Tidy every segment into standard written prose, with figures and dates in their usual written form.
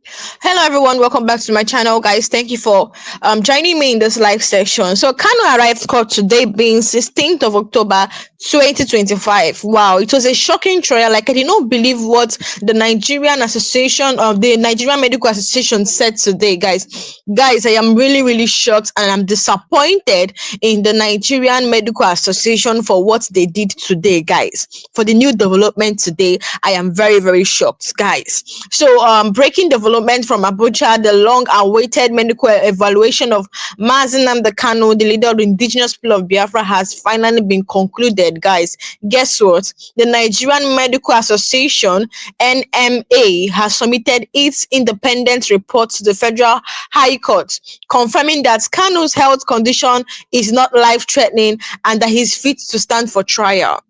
Hello everyone, welcome back to my channel, guys. Thank you for joining me in this live session. So Kanu arrived court today, being 16th of October 2025. Wow, it was a shocking trial. Like, I did not believe what the Nigerian Medical Association said today, guys. I am really shocked, and I'm disappointed in the Nigerian Medical Association for what they did today, guys. For the new development today, I am very shocked, guys. So, breaking development from Abuja: the long-awaited medical evaluation of Nnamdi Kanu, the leader of the indigenous people of Biafra, has finally been concluded, guys. Guess what? The Nigerian Medical Association (NMA) has submitted its independent report to the Federal High Court, confirming that Kanu's health condition is not life-threatening and that he is fit to stand for trial.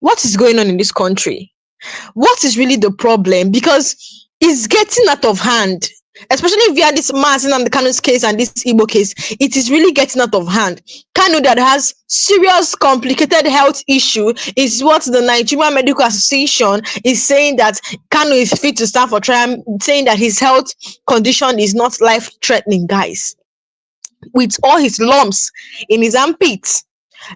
What is going on in this country? What is really the problem? Because it's getting out of hand, especially via this Mazin and the Kanu's case and this Igbo case. It is really getting out of hand. Kanu, that has serious complicated health issue, is what the Nigerian Medical Association is saying, that Kanu is fit to stand for trial, saying that his health condition is not life threatening, guys, with all his lumps in his armpits.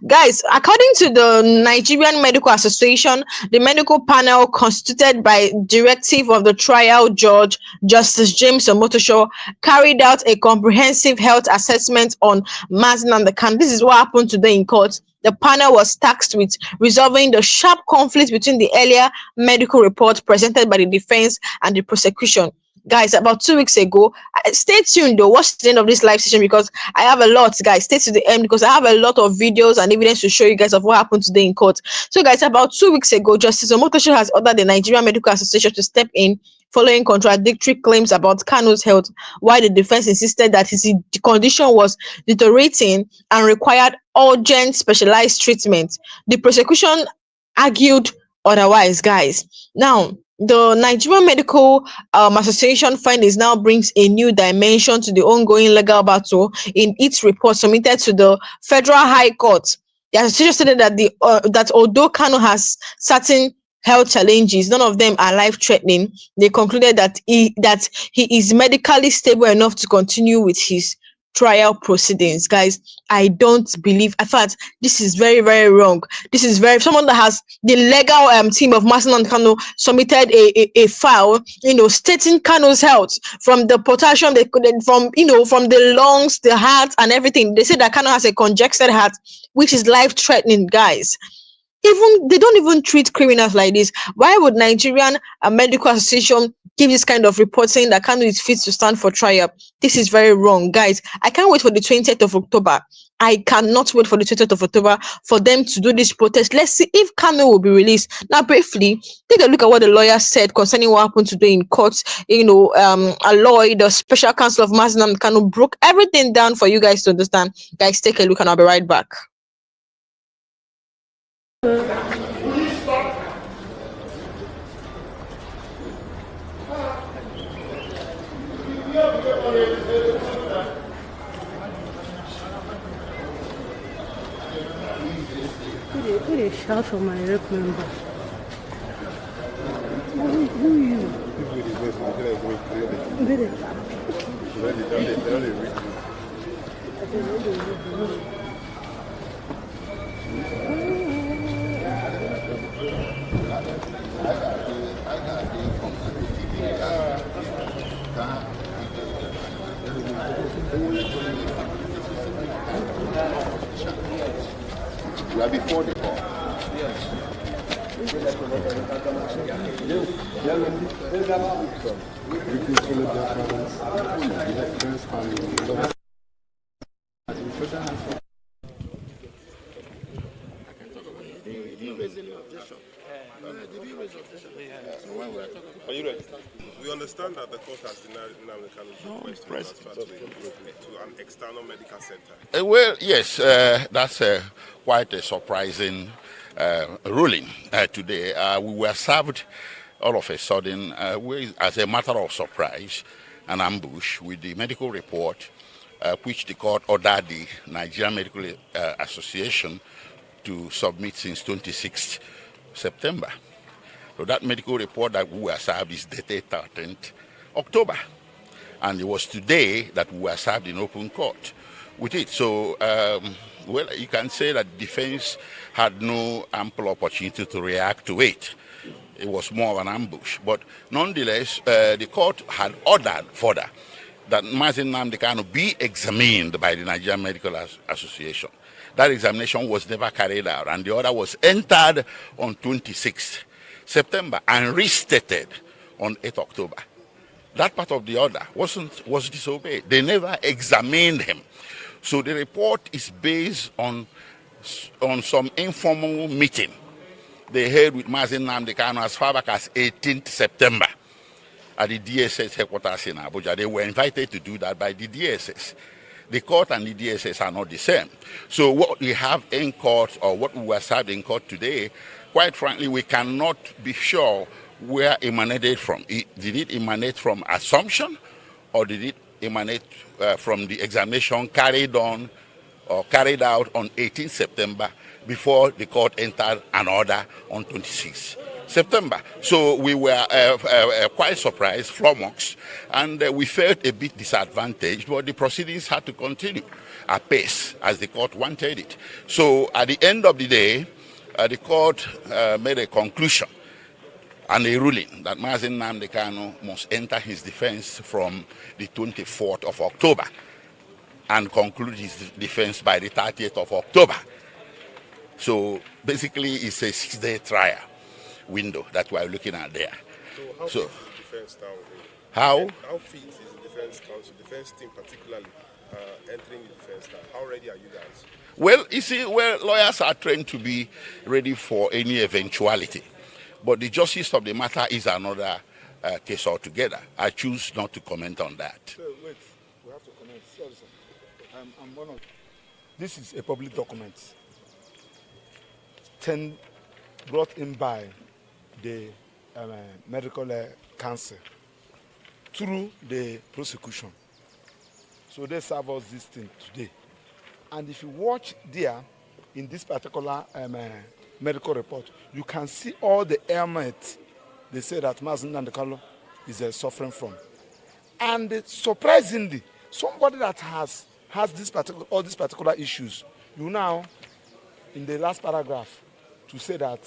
Guys, according to the Nigerian Medical Association, the medical panel, constituted by directive of the trial judge, Justice James Omotosho, carried out a comprehensive health assessment on Mazin and the Khan. This is what happened today in court. The panel was tasked with resolving the sharp conflict between the earlier medical report presented by the defense and the prosecution. Guys, about 2 weeks ago, stay tuned though, watch the end of this live session, because I have a lot, guys. Stay to the end, because I have a lot of videos and evidence to show you guys of what happened today in court. So guys, about 2 weeks ago, Justice Omotosho has ordered the Nigerian Medical Association to step in following contradictory claims about Kanu's health, while the defense insisted that his condition was deteriorating and required urgent specialized treatment. The prosecution argued otherwise, guys. Now, the Nigerian Medical Association findings now brings a new dimension to the ongoing legal battle. In its report submitted to the Federal High Court, the association stated that that although Kanu has certain health challenges, none of them are life-threatening. They concluded that he is medically stable enough to continue with his trial proceedings. Guys, I don't believe. In fact, this is very wrong. This is very, someone that has the legal team of Nnamdi Kanu submitted a file, stating Kanu's health, from the potassium they could, from the lungs, the heart, and everything. They say that Kanu has a congested heart, which is life threatening, guys. Even they don't even treat criminals like this. Why would Nigerian Medical Association give this kind of report saying that Kanu is fit to stand for trial? This is very wrong, guys. I can't wait for the 20th of October. I cannot wait for the 20th of October for them to do this protest. Let's see if Kanu will be released. Now, briefly, take a look at what the lawyer said concerning what happened today in court. Aloy, the special counsel of Nnamdi Kanu, broke everything down for you guys to understand. Guys, take a look and I'll be right back. Who they shout for my rep member? Who you? You are before the call. Are you ready? We understand that the court has denied Nnamdi Kanu's request to an external medical center. Well, yes, that's quite a surprising ruling today. We were served all of a sudden, as a matter of surprise, an ambush with the medical report, which the court ordered the Nigerian Medical Association to submit since 26th September. So that medical report that we were served is dated 13th October. And it was today that we were served in open court with it. So, well, you can say that defense had no ample opportunity to react to it. It was more of an ambush. But nonetheless, the court had ordered further that Nnamdi Kanu be examined by the Nigerian Medical Association. That examination was never carried out, and the order was entered on 26th September and restated on 8th October. That part of the order was disobeyed. They never examined him. So the report is based on some informal meeting they held with Nnamdi Kanu as far back as 18th September at the DSS headquarters in Abuja. They were invited to do that by the DSS. The court and the DSS are not the same. So what we have in court, or what we were served in court today, quite frankly, we cannot be sure where it emanated from. Did it emanate from assumption, or did it emanate from the examination carried out on 18th September before the court entered an order on 26th September? So we were quite surprised, flummoxed, and we felt a bit disadvantaged, but the proceedings had to continue apace as the court wanted it. So at the end of the day, the court made a conclusion and a ruling that Nnamdi Kanu must enter his defense from the 24th of October and conclude his defense by the 30th of October. So basically, it's a 6-day trial window that we're looking at there. So how fit is the defense now? How fit is the defense counsel, defense team particularly, entering the defense now? How ready are you guys? Well, you see, lawyers are trained to be ready for any eventuality. But the justice of the matter is another case altogether. I choose not to comment on that. So, wait, we have to comment. Sorry, sir. I'm one of. This is a public document. Brought in by the medical council through the prosecution. So they serve us this thing today. And if you watch there in this particular medical report, you can see all the ailments they say that Nnamdi Kanu is suffering from. And surprisingly, somebody that has all these particular issues, you now, in the last paragraph, to say that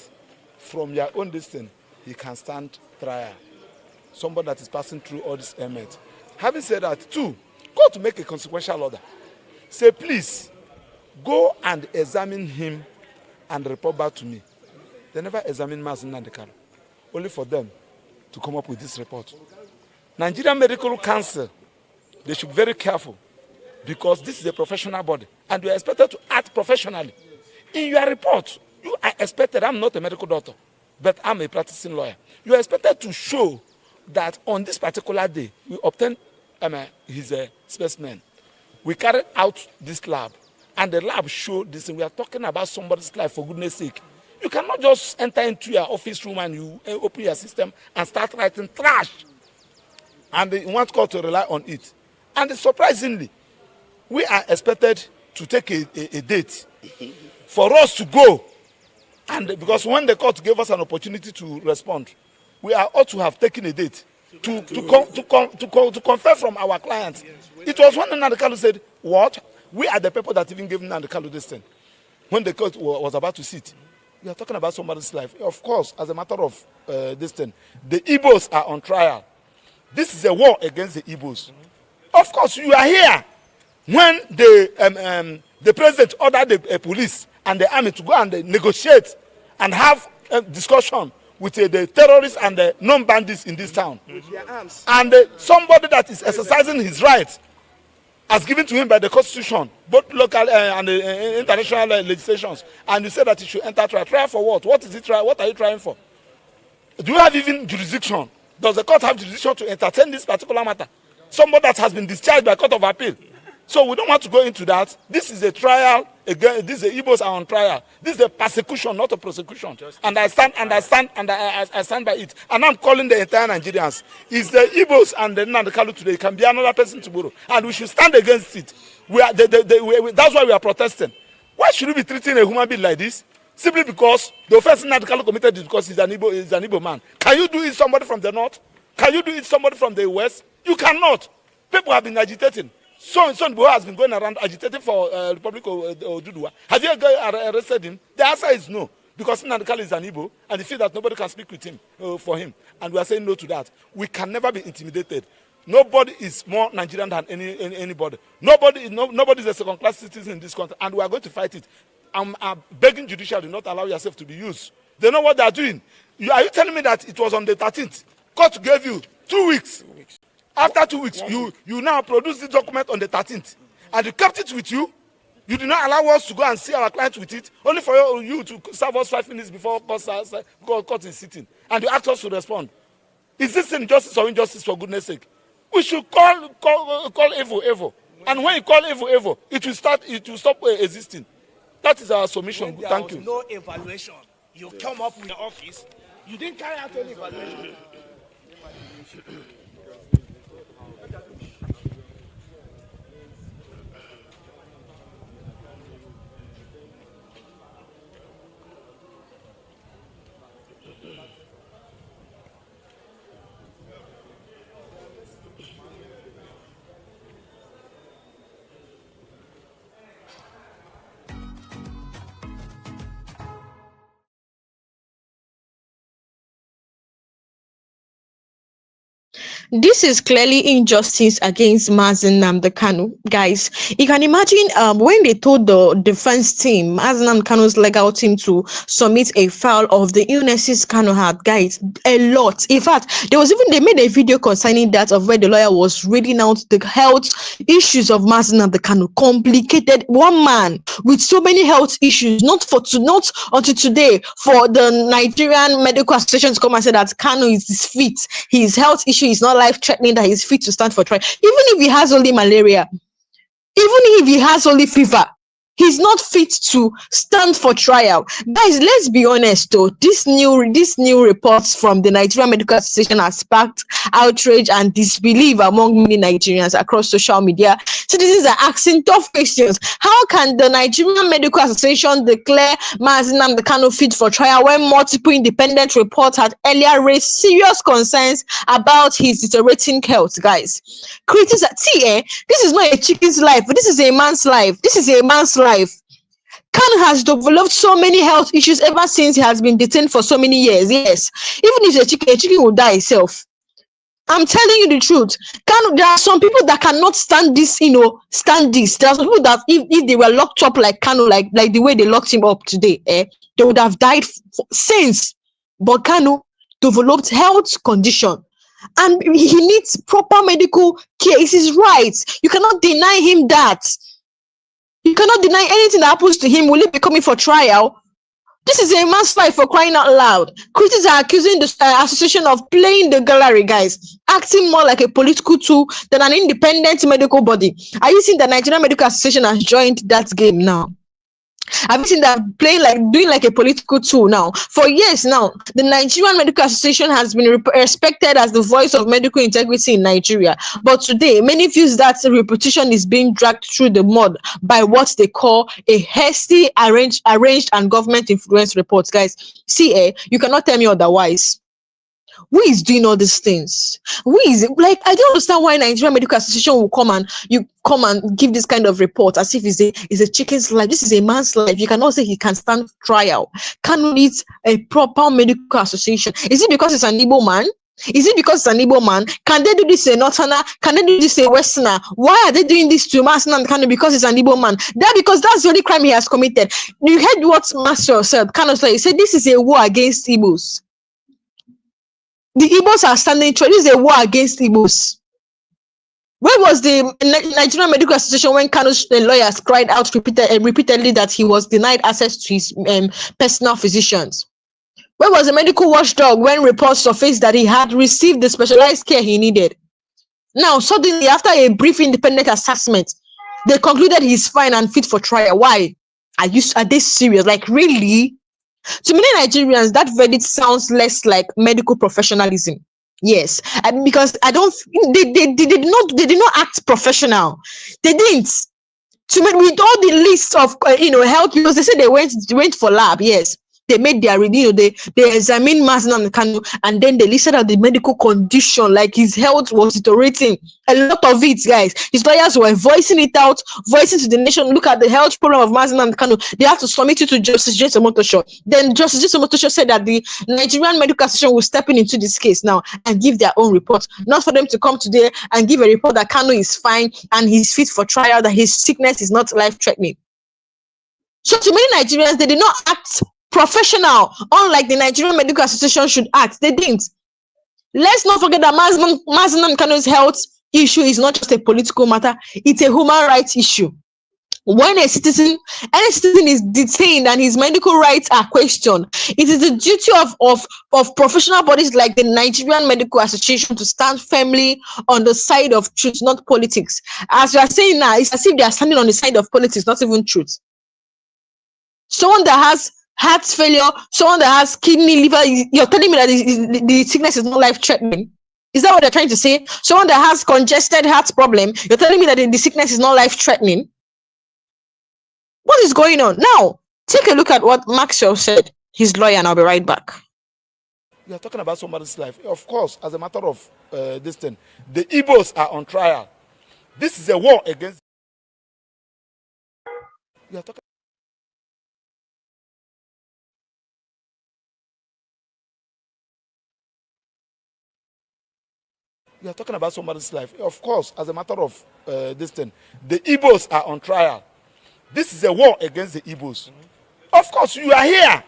from your own distance, he can stand trial. Somebody that is passing through all these ailments. Having said that, too, go to make a consequential order. Say, please, go and examine him and report back to me. They never examined Nnamdi Kanu, only for them to come up with this report. Nigerian Medical Council, they should be very careful, because this is a professional body, and you are expected to act professionally. In your report, you are expected, I'm not a medical doctor, but I'm a practicing lawyer. You are expected to show that on this particular day, we obtained his specimen. We carried out this lab, and the lab showed this, and we are talking about somebody's life, for goodness sake. You cannot just enter into your office room and you open your system and start writing trash. And you want court to rely on it. And surprisingly, we are expected to take a date for us to go. And because when the court gave us an opportunity to respond, we are ought to have taken a date to confer from our clients. It was when Nnamdi Kanu said, what? We are the people that even gave Nnamdi Kanu this thing. When the court was about to sit, we are talking about somebody's life. Of course, as a matter of this thing, the Igbos are on trial. This is a war against the Igbos. Of course, you are here when the president ordered the police and the army to go and negotiate and have a discussion with the terrorists and the non-bandits in this town. With their arms. And somebody that is exercising his rights as given to him by the constitution, both local and international legislations, and you say that he should enter trial. Trial for what? What is it? What are you trying for? Do you have even jurisdiction? Does the court have jurisdiction to entertain this particular matter? Somebody that has been discharged by court of appeal. So we don't want to go into that. This is a trial. Again, these Igbos are on trial. This is a persecution, not a prosecution. And I stand by it. And I'm calling the entire Nigerians. It's the Igbos and the Nnamdi Kanu today. It can be another person tomorrow. And we should stand against it. That's why we are protesting. Why should we be treating a human being like this? Simply because the offense Nnamdi Kanu committed is because he's an Igbo man. Can you do it somebody from the north? Can you do it somebody from the West? You cannot. People have been agitating. Son Boy has been going around agitating for Republic of Oduduwa. Have you arrested him? The answer is no. Because Nnamdi Kanu is an Igbo, and they feel that nobody can speak with him, for him. And we are saying no to that. We can never be intimidated. Nobody is more Nigerian than anybody. Nobody is a second-class citizen in this country, and we are going to fight it. I'm begging judiciary to not allow yourself to be used. They know what they are doing. Are you telling me that it was on the 13th? Court gave you 2 weeks. After 2 weeks, you now produce the document on the 13th, and you kept it with you. You did not allow us to go and see our client with it, only for you to serve us 5 minutes before court is sitting, and you ask us to respond. Is this injustice or injustice, for goodness sake? We should call evil. And when you call evil, it will stop existing. That is our submission. Thank you. No evaluation. You come up with the office, you didn't carry out any evaluation. This is clearly injustice against Mazen Nnamdi Kanu, guys. You can imagine when they told the defense team, Mazen Nnamdi Kanu's legal team, to submit a file of the illnesses Kanu had, guys, a lot. In fact, they made a video concerning that, of where the lawyer was reading out the health issues of Mazen Nnamdi Kanu. Complicated, one man with so many health issues, not until today, for the Nigerian Medical Association to come and say that Kanu is fit, his health issue is not life-threatening, that he's fit to stand for trial. Even if he has only malaria, even if he has only fever, he's not fit to stand for trial. Guys, let's be honest though, this new reports from the Nigerian Medical Association has sparked outrage and disbelief among many Nigerians across social media. Citizens are asking tough questions. How can the Nigerian Medical Association declare Mazen Nnamdi Kanu fit for trial when multiple independent reports had earlier raised serious concerns about his deteriorating health? Guys, critics this is not a chicken's life, this is a man's life. Kanu has developed so many health issues ever since he has been detained for so many years. Yes, even if a chicken will die itself. I'm telling you the truth. There are some people that cannot stand this, stand this. There are some people that if they were locked up like Kanu, like the way they locked him up today, they would have died since. But Kanu developed health condition, and he needs proper medical care. It's his right. You cannot deny him that. You cannot deny anything that happens to him. Will he be coming for trial? This is a man's life, for crying out loud. Critics are accusing the association of playing the gallery, guys, acting more like a political tool than an independent medical body. Are you seeing the Nigerian Medical Association has joined that game now? Have you seen that doing like a political tool now? For years now, the Nigerian Medical Association has been respected as the voice of medical integrity in Nigeria. But today, many feel that reputation is being dragged through the mud by what they call a hasty, arranged and government influence reports. Guys, see, you cannot tell me otherwise. Who is doing all these things? Who is it? Like, I don't understand why Nigerian Medical Association will come and give this kind of report as if it's a chicken's life. This is a man's life. You cannot say he can stand trial. Kanu needs a proper medical association. Is it because it's an Igbo man? Is it because it's an Igbo man? Can they do this a Northerner? Can they do this a Westerner? Why are they doing this to Mazen Nnamdi Kanu? Because it's an Igbo man. Because that's the only crime he has committed. You heard what Master said. Kanu said, he said this is a war against Igbos. The Igbos are standing trial. This is a war against Igbos. Where was the Nigerian Medical Association when Kanu's lawyers cried out repeatedly that he was denied access to his personal physicians? Where was the medical watchdog when reports surfaced that he had received the specialized care he needed? Now, suddenly, after a brief independent assessment, they concluded he's fine and fit for trial. Why? Are they serious? Like, really? To many Nigerians, that verdict sounds less like medical professionalism. Yes, because they did not act professional. They didn't. To me, with all the list of health, because they said they went for lab. Yes, they made their, they examined Nnamdi Kanu, and then they listed out the medical condition, like his health was deteriorating. A lot of it, guys. His lawyers were voicing it out, voicing to the nation, look at the health problem of Nnamdi Kanu. They have to submit it to Justice James Omotosho. Then Justice James Omotosho said that the Nigerian Medical Association will step into this case now and give their own report. Not for them to come today and give a report that Kanu is fine and he's fit for trial, that his sickness is not life-threatening. So to many Nigerians, they did not act professional, unlike the Nigerian Medical Association should act. They didn't. Let's not forget that Nnamdi Kanu's health issue is not just a political matter, it's a human rights issue. When any citizen is detained and his medical rights are questioned, it is the duty of professional bodies like the Nigerian Medical Association to stand firmly on the side of truth, not politics. As we are saying now, it's as if they are standing on the side of politics, not even truth. Someone that has heart failure, someone that has kidney, liver, you're telling me that the sickness is not life-threatening? Is that what they're trying to say? Someone that has congested heart problem, you're telling me that the sickness is not life-threatening? What is going on? Now, take a look at what Maxwell said, his lawyer, and I'll be right back. You are talking about somebody's life. Of course, as a matter of this thing, the Igbos are on trial. This is a war against. You are talking. You are talking about somebody's life. Of course, as a matter of this thing, the Igbos are on trial. This is a war against the Igbos. Of course, you are here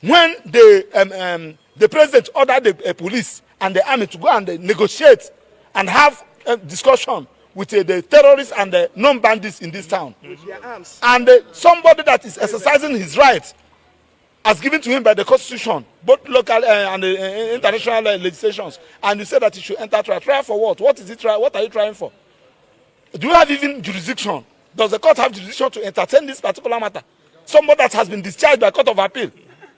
when the president ordered the police and the army to go and negotiate and have a discussion with the terrorists and the non-bandits in this town. And somebody that is exercising his rights as given to him by the constitution, both local and international legislations, and you say that he should enter trial. Trial for what? What is it? What are you trying for? Do you have even jurisdiction? Does the court have jurisdiction to entertain this particular matter? Somebody that has been discharged by court of appeal.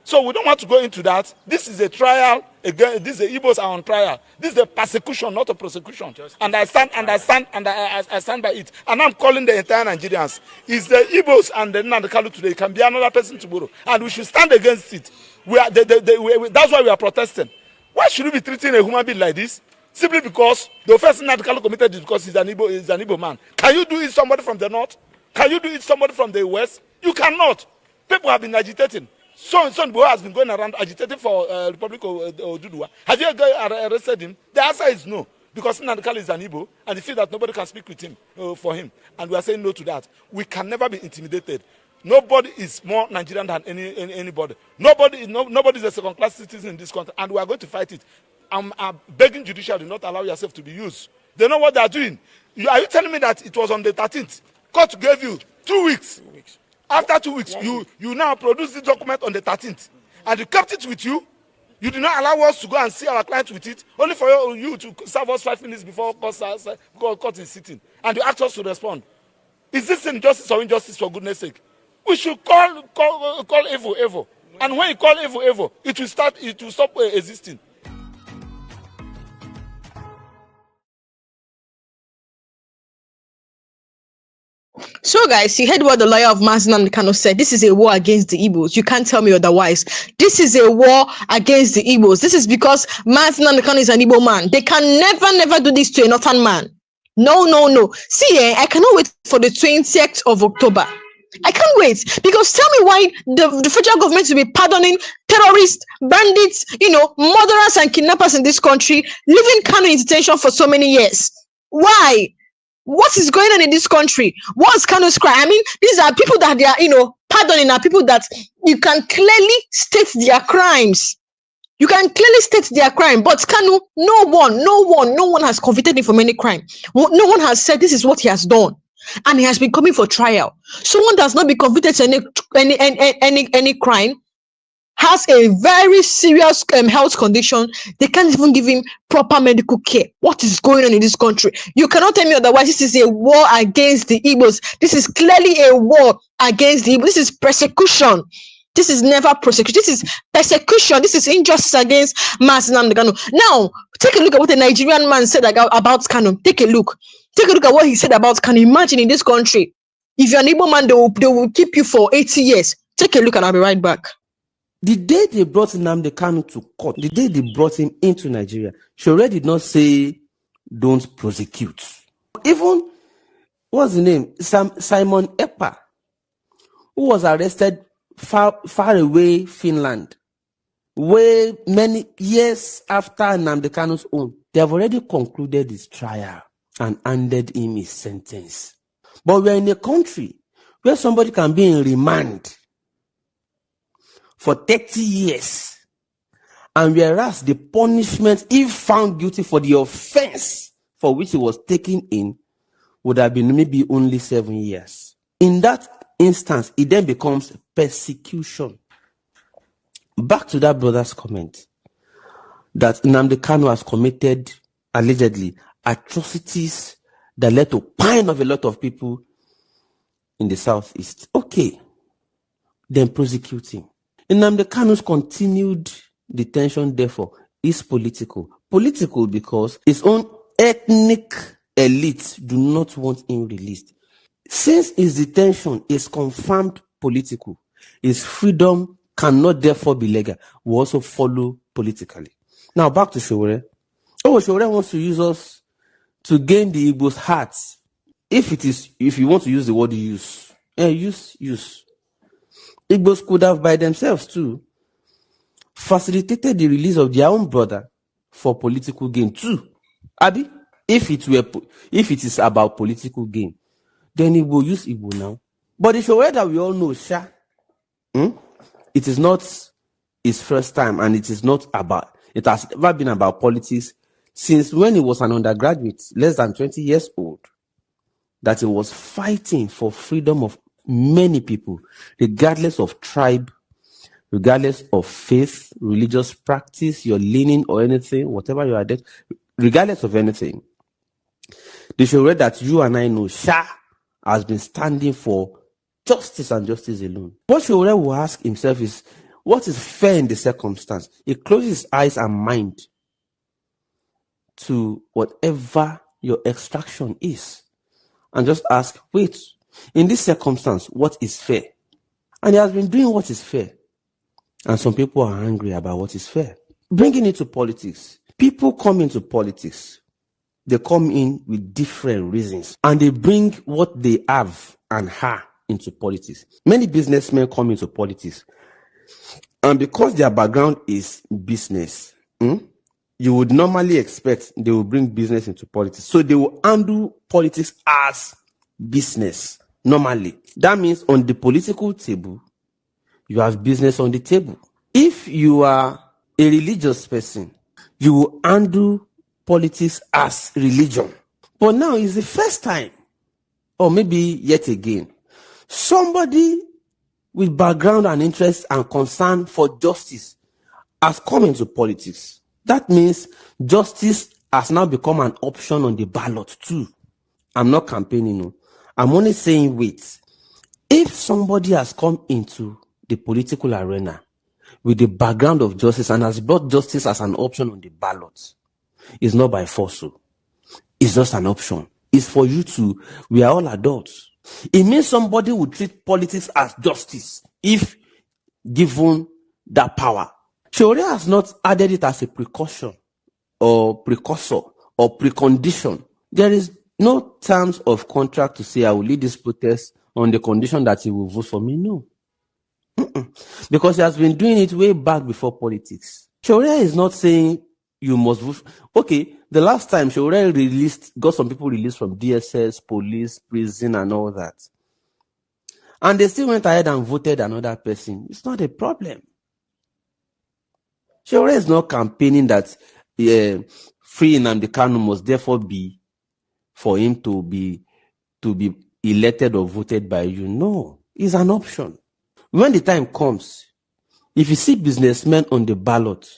So we don't want to go into that. This is a trial. Again, the Igbos are on trial. This is a persecution, not a prosecution. And I stand by it. And I'm calling the entire Nigerians. It's the Igbos and the Nnamdi Kanu today. It can be another person tomorrow. And we should stand against it. That's why we are protesting. Why should we be treating a human being like this? Simply because the offense Nnamdi Kanu committed is because he's an Igbo man. Can you do it somebody from the north? Can you do it somebody from the west? You cannot. People have been agitating. So has been going around agitating for Republic of Oduduwa. Have you arrested him? The answer is no. Because Nnamdi Kanu is an Igbo and they feel that nobody can speak with him for him. And we are saying no to that. We can never be intimidated. Nobody is more Nigerian than anybody. Nobody is a second-class citizen in this country, and we are going to fight it. I'm begging judiciary not allow yourself to be used. They know what they are doing. Are you telling me that it was on the 13th? Court gave you 2 weeks. After 2 weeks, you now produce the document on the 13th, and you kept it with you. You did not allow us to go and see our client with it, only for you to serve us 5 minutes before court is sitting, and you asked us to respond. Is this injustice or injustice, for goodness sake? We should call evil, and when you call evil, it will stop existing. So, guys, you heard what the lawyer of Nnamdi Kanu said. This is a war against the Igbos. You can't tell me otherwise. This is a war against the Igbos. This is because Nnamdi Kanu is an Igbo man. They can never do this to a northern man. No. See, I cannot wait for the 20th of October. I can't wait, because tell me why the federal government will be pardoning terrorists, bandits, murderers and kidnappers in this country, leaving Kanu in detention for so many years. Why? What is going on in this country? What's Kanu's crime? I mean, these are people that they are, pardoning are people that you can clearly state their crimes. You can clearly state their crime, but Kanu, no one has convicted him for any crime. No one has said this is what he has done, and he has been coming for trial. Someone does not be convicted to any crime, has a very serious health condition. They can't even give him proper medical care. What is going on in this country? You cannot tell me otherwise. This is a war against the Igbos. This is clearly a war against the Igbos. This is persecution. This is never prosecution. This is persecution. This is injustice against Nnamdi Kanu. Now, take a look at what a Nigerian man said about Kanu. Take a look. Take a look at what he said about Kanu. Imagine in this country, if you're an Igbo man, they will keep you for 80 years. Take a look and I'll be right back. The day they brought Nnamdi Kanu to court, the day they brought him into Nigeria, Shore did not say, don't prosecute. Even, what's the name? Simon Ekpa, who was arrested far away Finland, way many years after Nnamdi Kanu's own. They have already concluded his trial and handed him his sentence. But we're in a country where somebody can be in remand for 30 years. And whereas the punishment, if found guilty for the offense for which he was taken in, would have been maybe only 7 years. In that instance, it then becomes persecution. Back to that brother's comment that Nnamdi Kanu has committed, allegedly, atrocities that led to pine of a lot of people in the southeast. Okay, then prosecute him. Nnamdi Kanu's continued detention, therefore, is political. Political because his own ethnic elites do not want him released. Since his detention is confirmed political, his freedom cannot therefore be legal. We also follow politically. Now back to Shore. Shore wants to use us to gain the Igbo's hearts. If you want to use the word use. Igbos could have by themselves too facilitated the release of their own brother for political gain too. Abi, if it is about political gain, then Igbo use Igbo now. But it's a word that we all know, Sha. It is not his first time, and it has never been about politics since when he was an undergraduate, less than 20 years old, that he was fighting for freedom of many people, regardless of tribe, regardless of faith, religious practice, your leaning or anything, whatever you are, regardless of anything. They should read that you and I know Sha has been standing for justice and justice alone. What Shore will ask himself is, what is fair in the circumstance? He closes his eyes and mind to whatever your extraction is. And just ask, wait, in this circumstance, what is fair? And he has been doing what is fair. And some people are angry about what is fair. Bringing it to politics. People come into politics. They come in with different reasons. And they bring what they have and are into politics. Many businessmen come into politics, and because their background is business, you would normally expect they will bring business into politics. So they will handle politics as business normally. That means on the political table, you have business on the table. If you are a religious person, you will handle politics as religion. But now is the first time, or maybe yet again, somebody with background and interest and concern for justice has come into politics. That means justice has now become an option on the ballot too. I'm not campaigning. No. I'm only saying, wait, if somebody has come into the political arena with the background of justice and has brought justice as an option on the ballot, it's not by force. So it's just an option. It's for you to, we are all adults. It means somebody will treat politics as justice if given that power. Sharia has not added it as a precaution or precursor or precondition. There is no terms of contract to say I will lead this protest on the condition that he will vote for me. No. Because he has been doing it way back before politics. Sharia is not saying you must vote. Okay, the last time Sharia got some people released from DSS, police, prison, and all that. And they still went ahead and voted another person. It's not a problem. Sharia is not campaigning that free Nnamdi Kanu must therefore be for him to be elected or voted by you. No, it's an option. When the time comes, if you see businessmen on the ballot,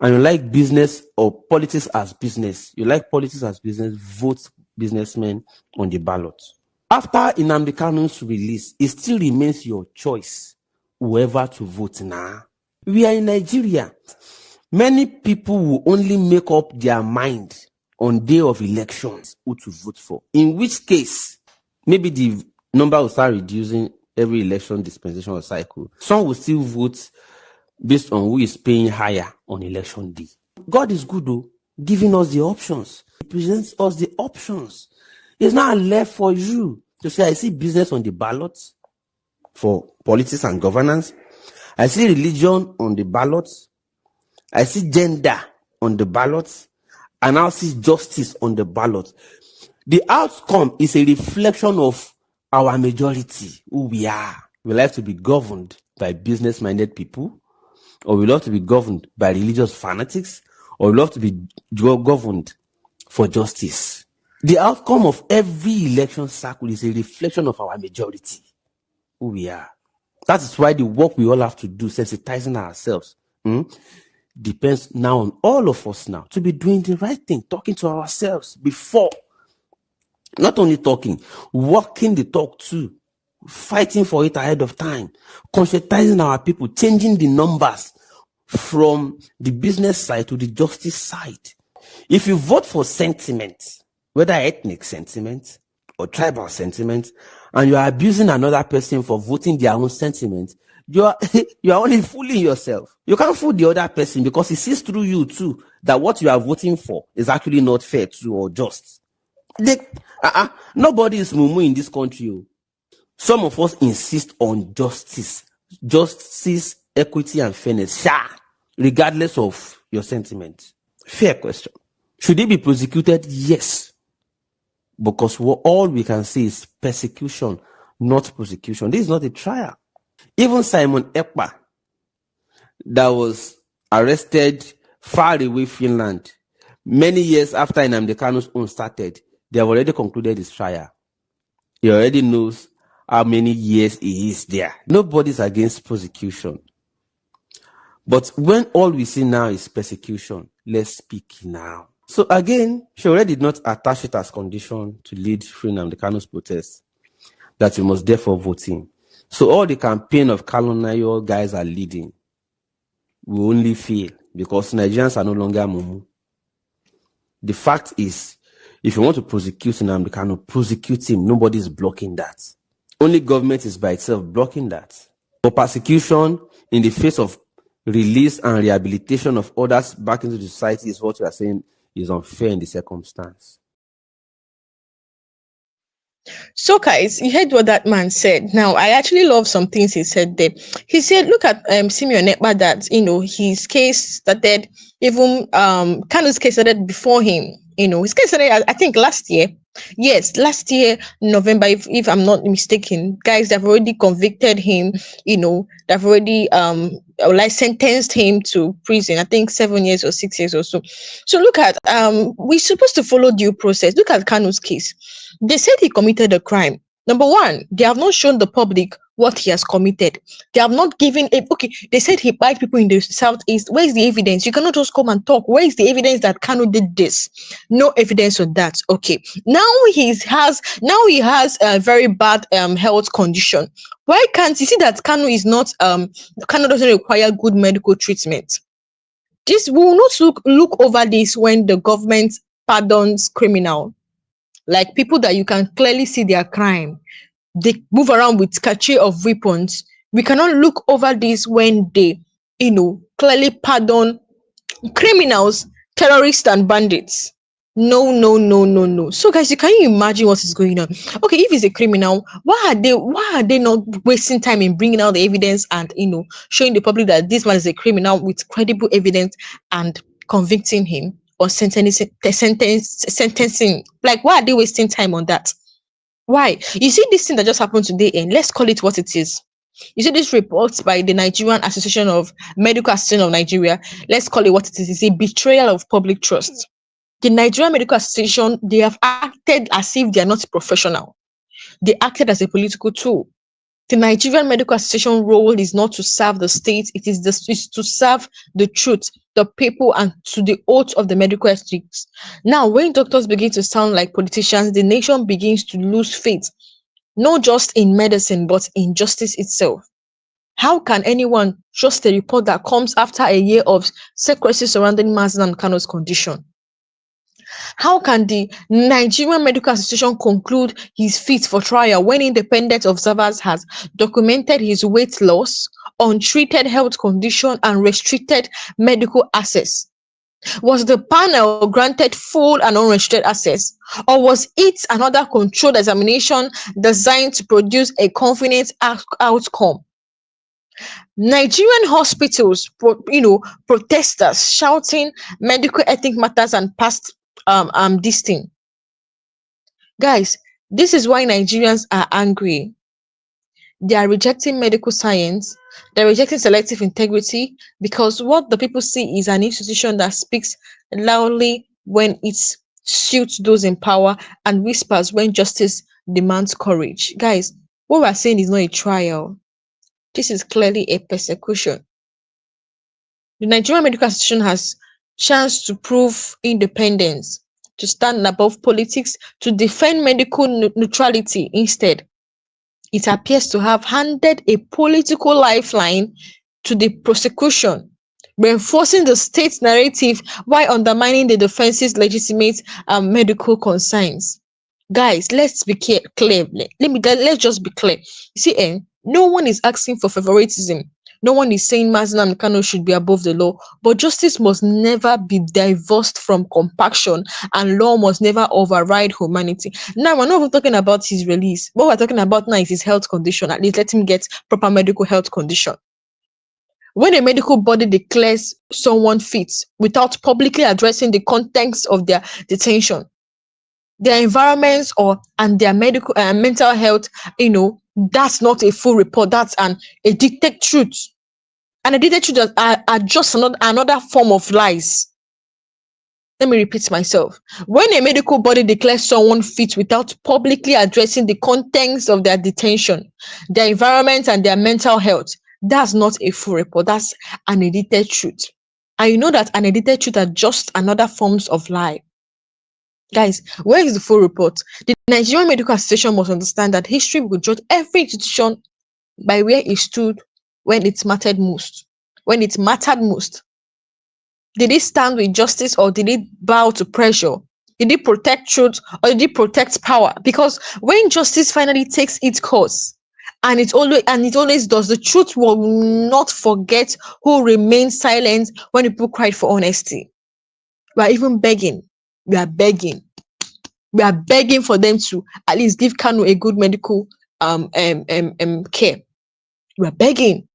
and you like business or politics as business, vote businessmen on the ballot. After Nnamdi Kanu's release, it still remains your choice, whoever to vote now. We are in Nigeria. Many people will only make up their mind on day of elections who to vote for. In which case, maybe the number will start reducing every election dispensation or cycle. Some will still vote based on who is paying higher on election day. God is good though, giving us the options. He presents us the options. It's not left for you to say, I see business on the ballot for politics and governance. I see religion on the ballot. I see gender on the ballot. And I see justice on the ballot. The outcome is a reflection of our majority, who we are. We like to be governed by business-minded people, or we love to be governed by religious fanatics, or we love to be governed for justice. The outcome of every election cycle is a reflection of our majority, who we are. That is why the work we all have to do, sensitizing ourselves, depends now on all of us now to be doing the right thing, talking to ourselves before. Not only talking, walking the talk too, fighting for it ahead of time, conscientizing our people, changing the numbers from the business side to the justice side. If you vote for sentiment, whether ethnic sentiment or tribal sentiment, and you are abusing another person for voting their own sentiment, you are only fooling yourself. You can't fool the other person because he sees through you too that what you are voting for is actually not fair too or just. Nobody is mumu in this country. Some of us insist on justice, equity, and fairness, regardless of your sentiment. Fair question. Should he be prosecuted? Yes. Because all we can say is persecution, not prosecution. This is not a trial. Even Simon Ekpa, that was arrested far away Finland, many years after Nnamdi Kanu's own started, they have already concluded his trial. He already knows how many years he is there. Nobody's against prosecution. But when all we see now is persecution, let's speak now. So again, Shore did not attach it as condition to lead Free Nnamdi Kanu's protest, that you must therefore vote in. So all the campaign of Kalunayo guys are leading will only fail because Nigerians are no longer mumu. The fact is, if you want to prosecute Nnamdi Kanu, prosecute him. Nobody is blocking that. Only government is by itself blocking that. But persecution in the face of release and rehabilitation of others back into the society is what we are saying is unfair in the circumstance. So, guys, you heard what that man said. Now, I actually love some things he said there. He said, look at Simeon Ekpa, that, his case started, even Kanu's case started before him. His case started, I think, last year. Yes, last year, November, if I'm not mistaken. Guys, they've already convicted him, they've already sentenced him to prison, I think 7 years or 6 years or so. So look at, we're supposed to follow due process. Look at Kanu's case. They said he committed a crime. Number one, they have not shown the public what he has committed. They have not given it. Okay, they said he bite people in the southeast. Where is the evidence? You cannot just come and talk. Where is the evidence that Kanu did this? No evidence of that. Okay, now he has a very bad health condition. Why can't you see that Kanu is not Kanu doesn't require good medical treatment? This we will not look over this when the government pardons criminal, like people that you can clearly see their crime. They move around with cache of weapons. We cannot look over this when they, clearly pardon criminals, terrorists, and bandits. No. So, guys, can you imagine what is going on? Okay, if he's a criminal, why are they not wasting time in bringing out the evidence and showing the public that this man is a criminal with credible evidence and convicting him or sentencing? Like, why are they wasting time on that? Why? You see this thing that just happened today, and let's call it what it is. You see this report by the Nigerian Medical Association of Nigeria. Let's call it what it is. It's a betrayal of public trust. The Nigerian Medical Association, they have acted as if they are not professional. They acted as a political tool. The Nigerian Medical Association role is not to serve the state. It's to serve the truth, the people, and to the oath of the medical ethics. Now, when doctors begin to sound like politicians, the nation begins to lose faith, not just in medicine, but in justice itself. How can anyone trust a report that comes after a year of secrecy surrounding Nnamdi Kanu's condition? How can the Nigerian Medical Association conclude he's fit for trial when independent observers has documented his weight loss, untreated health condition and restricted medical access? Was the panel granted full and unrestricted access, or was it another controlled examination designed to produce a confident outcome? Nigerian hospitals, protesters shouting medical ethic matters and past this thing. Guys, this is why Nigerians are angry. They are rejecting medical science. They're rejecting selective integrity because what the people see is an institution that speaks loudly when it suits those in power and whispers when justice demands courage. Guys, what we're saying is not a trial. This is clearly a persecution. The Nigerian Medical Association has chance to prove independence, to stand above politics, to defend medical neutrality instead. It appears to have handed a political lifeline to the prosecution, reinforcing the state's narrative while undermining the defense's legitimate medical concerns. Guys, let's be clear. Let's just be clear. You see, no one is asking for favoritism. No one is saying Nnamdi Kanu should be above the law, but justice must never be divorced from compassion, and law must never override humanity. Now, we're not even talking about his release. What we're talking about now is his health condition. At least let him get proper medical health condition. When a medical body declares someone fit without publicly addressing the context of their detention, their environments and their medical mental health, that's not a full report. That's an edited truth. And edited truth are just another form of lies. Let me repeat myself. When a medical body declares someone fit without publicly addressing the contents of their detention, their environment and their mental health, that's not a full report. That's an edited truth. And you know that an edited truth are just another forms of lie. Guys, where is the full report? The Nigerian Medical Association must understand that history will judge every institution by where it stood when it mattered most. Did it stand with justice or did it bow to pressure? Did it protect truth or did it protect power? Because when justice finally takes its course, and it always does, the truth will not forget who remained silent when people cried for honesty. We are even begging. We are begging for them to at least give Kanu a good medical care. We are begging.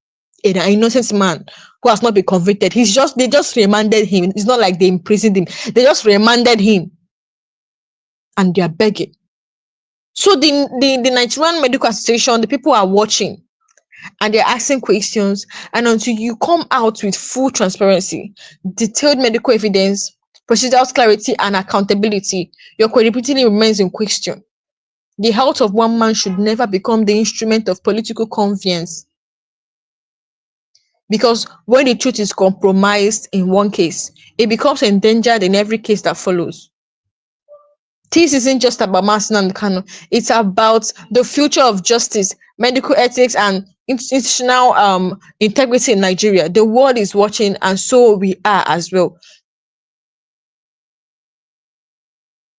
An innocent man who has not been convicted. They just remanded him. It's not like they imprisoned him. They just remanded him. And they are begging. So the Nigerian Medical Association, the people are watching and they're asking questions. And until you come out with full transparency, detailed medical evidence, procedural clarity, and accountability, your credibility remains in question. The health of one man should never become the instrument of political convenience. Because when the truth is compromised in one case, it becomes endangered in every case that follows. This isn't just about Nnamdi Kanu. It's about the future of justice, medical ethics, and institutional integrity in Nigeria. The world is watching, and so we are as well.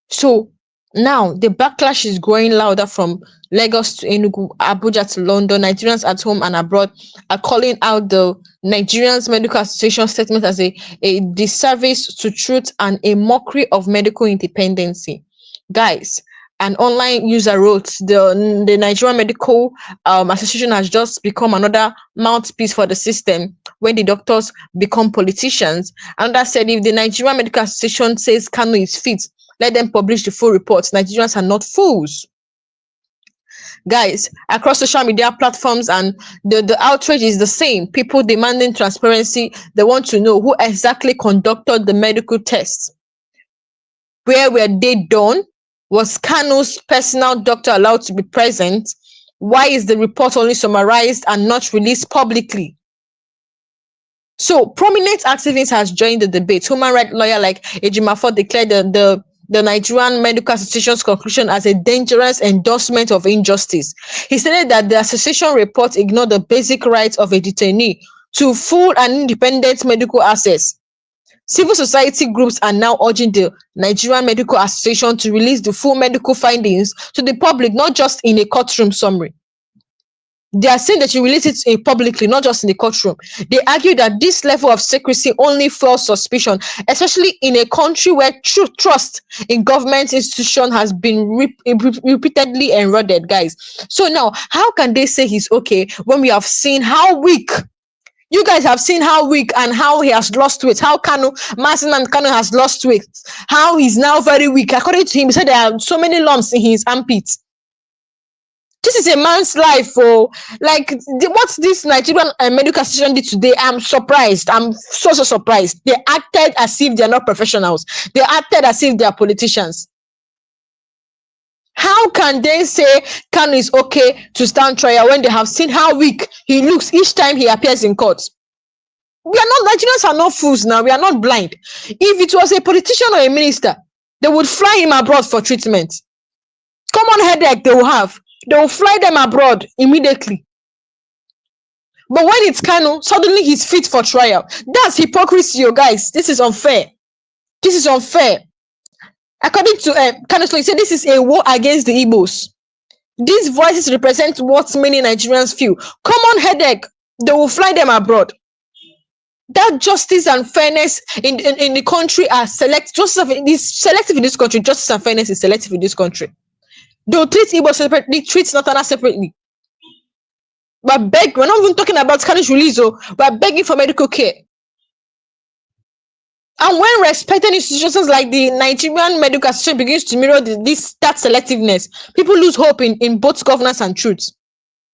So now the backlash is growing louder from Lagos to Enugu, Abuja to London. Nigerians at home and abroad are calling out the Nigerian Medical Association statement as a disservice to truth and a mockery of medical independence. Guys, an online user wrote, the Nigerian Medical Association has just become another mouthpiece for the system when the doctors become politicians. Another said, if the Nigerian Medical Association says Kanu is fit, let them publish the full reports. Nigerians are not fools. Guys, across social media platforms, and the outrage is the same. People demanding transparency. They want to know who exactly conducted the medical tests. Where were they done? Was Kanu's personal doctor allowed to be present? Why is the report only summarized and not released publicly? So, prominent activists has joined the debate. Human rights lawyer like Ejimafo declared the Nigerian Medical Association's conclusion as a dangerous endorsement of injustice. He stated that the association report ignored the basic rights of a detainee to full and independent medical access. Civil society groups are now urging the Nigerian Medical Association to release the full medical findings to the public, not just in a courtroom summary. They are saying that you release it publicly, not just in the courtroom. They argue that this level of secrecy only fuels suspicion, especially in a country where true trust in government institution has been repeatedly eroded, guys. So now, how can they say he's okay when we have seen how weak? You guys have seen how weak and how he has lost weight. How Nnamdi Kanu has lost weight. How he's now very weak. According to him, he said there are so many lumps in his armpits. This is a man's life. Oh, like what this Nigerian Medical Association did today, I'm surprised. I'm so surprised. They acted as if they're not professionals. They acted as if they are politicians. How can they say Kanu is okay to stand trial when they have seen how weak he looks each time he appears in court? We are not, Nigerians are not fools now. We are not blind. If it was a politician or a minister, they would fly him abroad for treatment. Common headache they will have. They will fly them abroad immediately. But when it's Kanu, suddenly he's fit for trial. That's hypocrisy, you guys. This is unfair. This is unfair. According to Kanu, he said this is a war against the Igbos. These voices represent what many Nigerians feel. Common headache. They will fly them abroad. That justice and fairness in the country are selective. Justice is selective in this country. Justice and fairness is selective in this country. They'll treat Igbo separately, treat Northerners separately. We're not even talking about Kanu's release, we're begging for medical care. And when respected institutions like the Nigerian Medical Association begins to mirror that selectiveness, people lose hope in both governance and truth.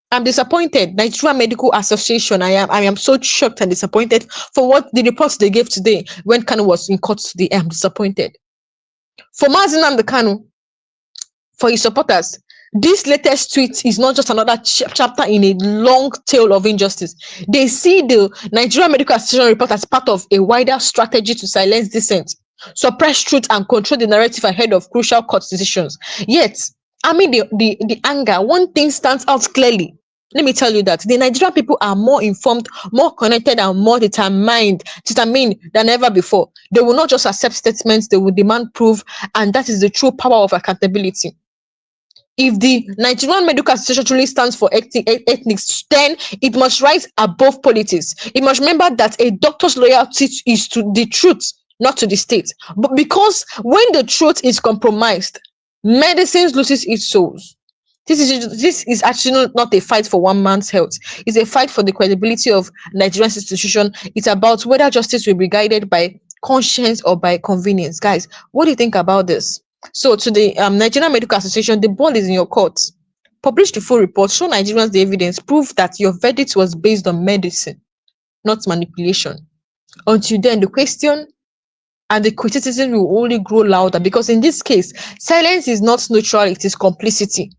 I'm disappointed. Nigerian Medical Association, I am so shocked and disappointed for what the reports they gave today when Kanu was in court today. I'm disappointed. For Nnamdi Kanu, for his supporters, this latest tweet is not just another chapter in a long tale of injustice. They see the Nigerian Medical Association report as part of a wider strategy to silence dissent, suppress truth, and control the narrative ahead of crucial court decisions. Yet, amid the anger, one thing stands out clearly. Let me tell you that the Nigerian people are more informed, more connected, and more determined than ever before. They will not just accept statements, they will demand proof, and that is the true power of accountability. If the Nigerian Medical Association truly stands for ethics, then it must rise above politics. It must remember that a doctor's loyalty is to the truth, not to the state. But because when the truth is compromised, medicine loses its souls. This is actually not a fight for one man's health. It's a fight for the credibility of Nigerian institution. It's about whether justice will be guided by conscience or by convenience. Guys, what do you think about this? So to the Nigerian Medical Association, the ball is in your court. Publish the full report, show Nigerians the evidence, prove that your verdict was based on medicine, not manipulation. Until then, the question and the criticism will only grow louder, because in this case, silence is not neutral, it is complicity.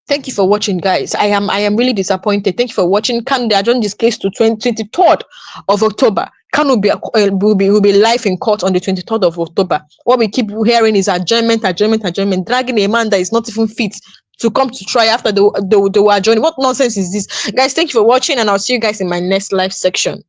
Thank you for watching, guys. I am really disappointed. Thank you for watching. Can they adjourn this case to 23rd of October? Can will be live in court on the 23rd of October. What we keep hearing is adjournment, dragging a man that is not even fit to come to try after they were adjourning. What nonsense is this? Guys, thank you for watching, and I'll see you guys in my next live section.